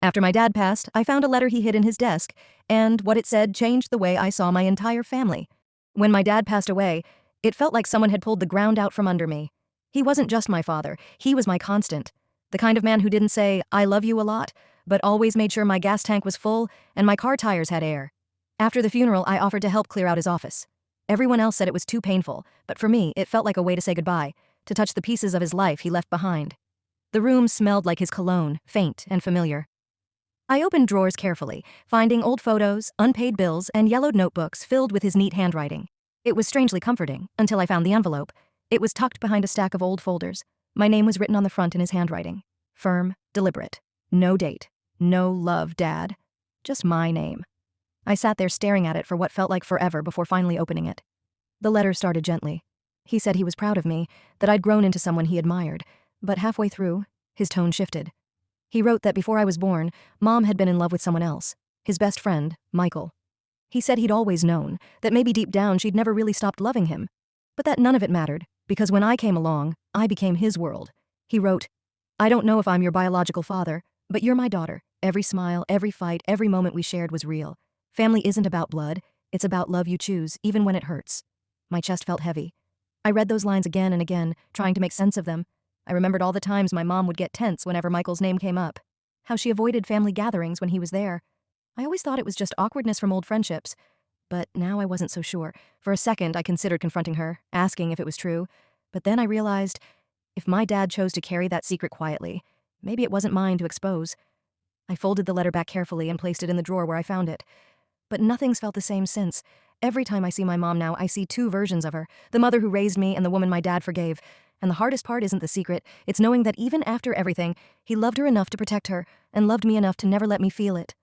After my dad passed, I found a letter he hid in his desk, and what it said changed the way I saw my entire family. When my dad passed away, it felt like someone had pulled the ground out from under me. He wasn't just my father, he was my constant. The kind of man who didn't say, "I love you" a lot, but always made sure my gas tank was full and my car tires had air. After the funeral, I offered to help clear out his office. Everyone else said it was too painful, but for me, it felt like a way to say goodbye, to touch the pieces of his life he left behind. The room smelled like his cologne, faint and familiar. I opened drawers carefully, finding old photos, unpaid bills, and yellowed notebooks filled with his neat handwriting. It was strangely comforting, until I found the envelope. It was tucked behind a stack of old folders. My name was written on the front in his handwriting. Firm, deliberate. No date. No love, Dad. Just my name. I sat there staring at it for what felt like forever before finally opening it. The letter started gently. He said he was proud of me, that I'd grown into someone he admired, but halfway through, his tone shifted. He wrote that before I was born, Mom had been in love with someone else, his best friend, Michael. He said he'd always known, that maybe deep down she'd never really stopped loving him, but that none of it mattered, because when I came along, I became his world. He wrote, "I don't know if I'm your biological father, but you're my daughter. Every smile, every fight, every moment we shared was real. Family isn't about blood, it's about love you choose, even when it hurts." My chest felt heavy. I read those lines again and again, trying to make sense of them. I remembered all the times my mom would get tense whenever Michael's name came up. How she avoided family gatherings when he was there. I always thought it was just awkwardness from old friendships. But now I wasn't so sure. For a second, I considered confronting her, asking if it was true. But then I realized, if my dad chose to carry that secret quietly, maybe it wasn't mine to expose. I folded the letter back carefully and placed it in the drawer where I found it. But nothing's felt the same since. Every time I see my mom now, I see two versions of her, the mother who raised me and the woman my dad forgave. And the hardest part isn't the secret, it's knowing that even after everything, he loved her enough to protect her, and loved me enough to never let me feel it.